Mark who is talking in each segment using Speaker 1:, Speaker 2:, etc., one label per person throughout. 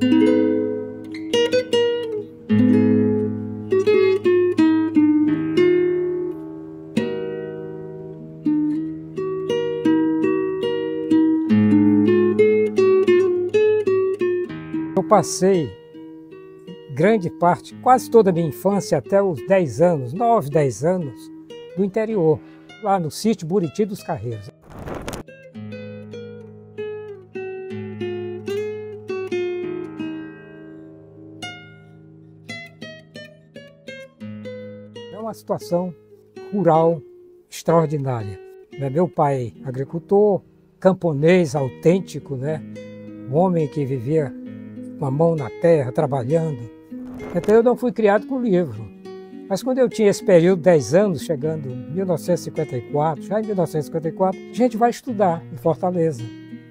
Speaker 1: Eu passei grande parte, quase toda a minha infância, até os 10 anos, 9, 10 anos, do interior, lá no sítio Buriti dos Carreiros. É uma situação rural extraordinária. Meu pai, agricultor, camponês autêntico, né? Um homem que vivia com a mão na terra, trabalhando. Então eu não fui criado com livro. Mas quando eu tinha esse período, 10 anos, chegando em 1954, já em 1954, a gente vai estudar em Fortaleza.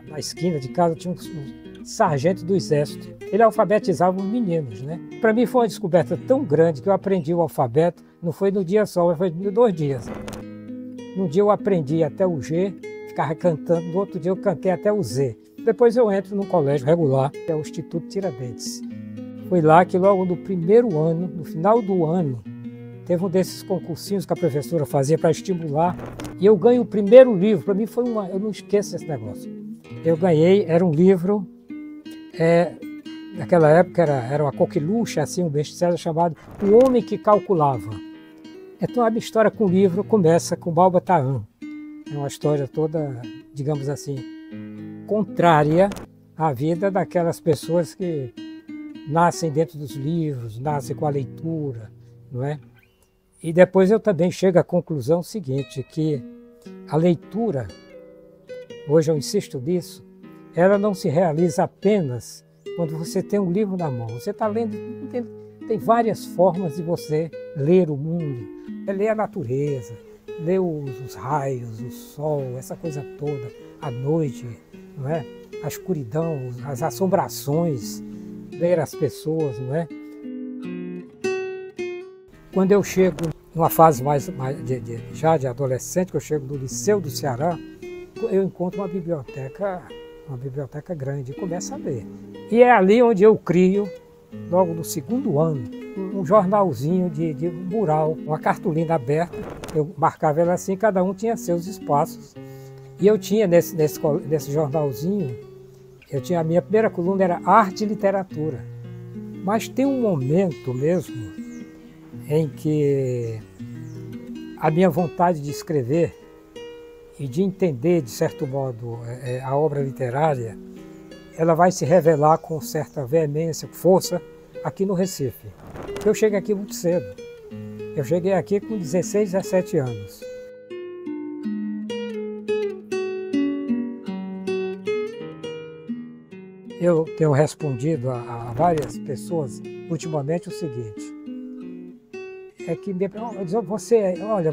Speaker 1: Na esquina de casa tinha um sargento do exército. Ele alfabetizava os meninos, né? Para mim foi uma descoberta tão grande que eu aprendi o alfabeto, não foi no dia só, mas foi em 2 dias. Num dia eu aprendi até o G, ficava cantando, no outro dia eu cantei até o Z. Depois eu entro num colégio regular, que é o Instituto Tiradentes. Foi lá que logo no primeiro ano, no final do ano, teve um desses concursinhos que a professora fazia para estimular, e eu ganho o primeiro livro. Para mim foi eu não esqueço esse negócio. Eu ganhei, era um livro, naquela época era uma coqueluche, assim, um best-seller chamado O Homem que Calculava. Então a minha história com o livro começa com Balba Tahan. É uma história toda, digamos assim, contrária à vida daquelas pessoas que nascem dentro dos livros, nascem com a leitura, não é? E depois eu também chego à conclusão seguinte, que a leitura, hoje eu insisto nisso, ela não se realiza apenas quando você tem um livro na mão. Você está lendo, tem várias formas de você ler o mundo, ler a natureza, ler os raios, o sol, essa coisa toda, a noite, não é? A escuridão, as assombrações, ler as pessoas, não é? Quando eu chego numa fase já de adolescente, que eu chego no Liceu do Ceará, eu encontro uma biblioteca grande e começo a ler. E é ali onde eu crio, logo no segundo ano, um jornalzinho de mural, uma cartolina aberta. Eu marcava ela assim, cada um tinha seus espaços. E eu tinha nesse jornalzinho, a minha primeira coluna era arte e literatura. Mas tem um momento mesmo em que a minha vontade de escrever e de entender, de certo modo, a obra literária, ela vai se revelar com certa veemência, força, aqui no Recife. Eu cheguei aqui muito cedo. Eu cheguei aqui com 16, 17 anos. Eu tenho respondido a várias pessoas ultimamente o seguinte, é que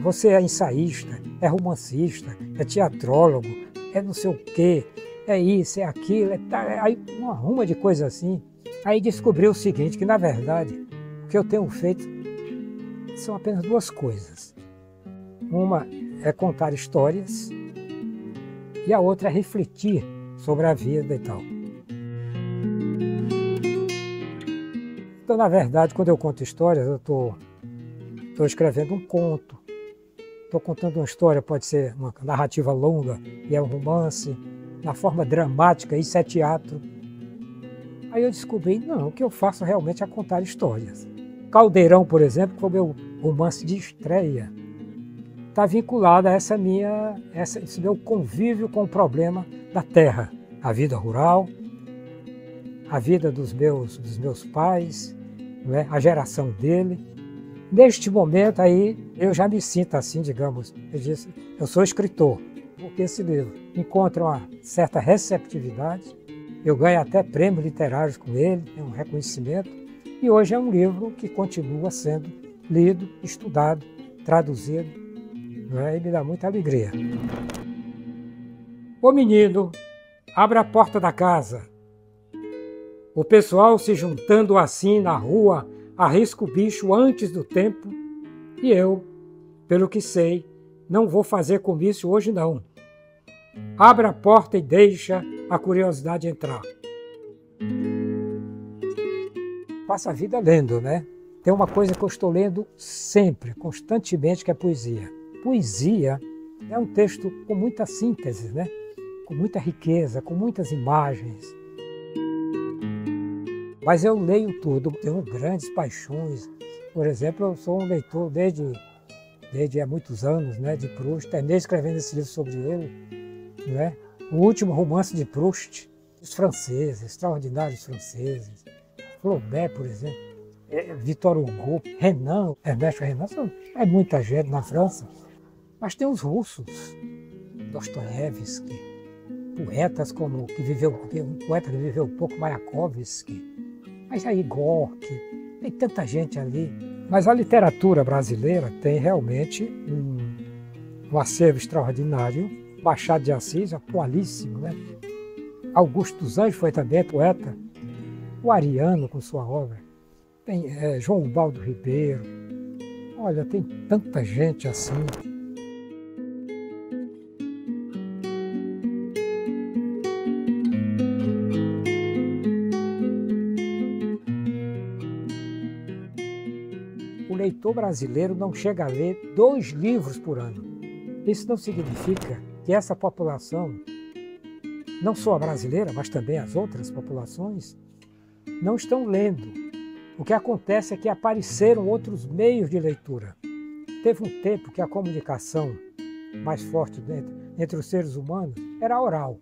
Speaker 1: você é ensaísta, é romancista, é teatrólogo, é não sei o quê, é isso, é aquilo, aí uma ruma de coisa assim. Aí descobri o seguinte, que na verdade o que eu tenho feito são apenas 2 coisas. Uma é contar histórias e a outra é refletir sobre a vida e tal. Então, na verdade, quando eu conto histórias, eu estou escrevendo um conto, estou contando uma história, pode ser uma narrativa longa, e é um romance, na forma dramática, isso é teatro. Aí eu descobri, não, o que eu faço realmente é contar histórias. Caldeirão, por exemplo, que foi o meu romance de estreia, está vinculado a esse meu convívio com o problema da terra, a vida rural, a vida dos meus pais, não é? A geração dele. Neste momento aí, eu já me sinto assim, digamos, eu sou escritor, porque esse livro encontra uma certa receptividade, eu ganho até prêmios literários com ele, é um reconhecimento, e hoje é um livro que continua sendo lido, estudado, traduzido, não é? E me dá muita alegria. Ô menino, abra a porta da casa. O pessoal se juntando assim na rua, arrisca o bicho antes do tempo, e eu, pelo que sei, não vou fazer comício hoje não. Abra a porta e deixa a curiosidade entrar. passo a vida lendo, né? Tem uma coisa que eu estou lendo sempre, constantemente, que é poesia. Poesia é um texto com muita síntese, né? Com muita riqueza, com muitas imagens. Mas eu leio tudo, tenho grandes paixões. Por exemplo, eu sou um leitor desde há muitos anos, né, de Proust. Terminei escrevendo esse livro sobre ele, né? O último romance de Proust, os franceses, extraordinários franceses. Flaubert, por exemplo, Victor Hugo, Renan, Ernesto Renan, é muita gente na França. Mas tem os russos, Dostoiévski, poetas como um poeta que viveu pouco, Mayakovsky, mas aí Gorky, tem tanta gente ali. Mas a literatura brasileira tem realmente um acervo extraordinário. Machado de Assis, atualíssimo, né? Augusto dos Anjos foi também poeta. O Ariano com sua obra. Tem João Ubaldo Ribeiro. Olha, tem tanta gente assim. O leitor brasileiro não chega a ler 2 livros por ano. Isso não significa que essa população, não só a brasileira, mas também as outras populações, não estão lendo. O que acontece é que apareceram outros meios de leitura. Teve um tempo que a comunicação mais forte entre os seres humanos era oral.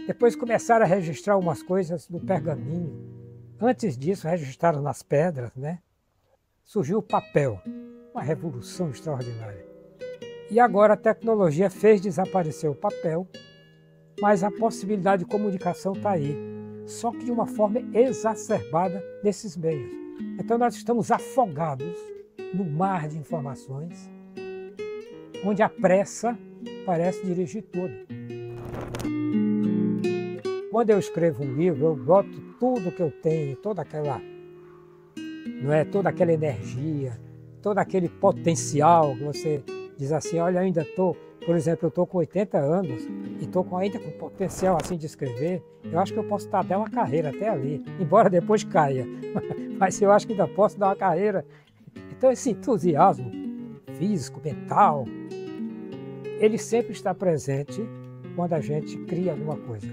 Speaker 1: Depois começaram a registrar umas coisas no pergaminho. Antes disso, registraram nas pedras, né? Surgiu o papel, uma revolução extraordinária. E agora a tecnologia fez desaparecer o papel, mas a possibilidade de comunicação está aí, só que de uma forma exacerbada nesses meios. Então nós estamos afogados no mar de informações, onde a pressa parece dirigir tudo. Quando eu escrevo um livro, eu boto tudo que eu tenho, toda aquela energia, todo aquele potencial que você diz assim, olha, ainda estou, por exemplo, eu estou com 80 anos e estou ainda com potencial assim de escrever, eu acho que eu posso dar até uma carreira até ali, embora depois caia, mas eu acho que ainda posso dar uma carreira. Então esse entusiasmo físico, mental, ele sempre está presente quando a gente cria alguma coisa.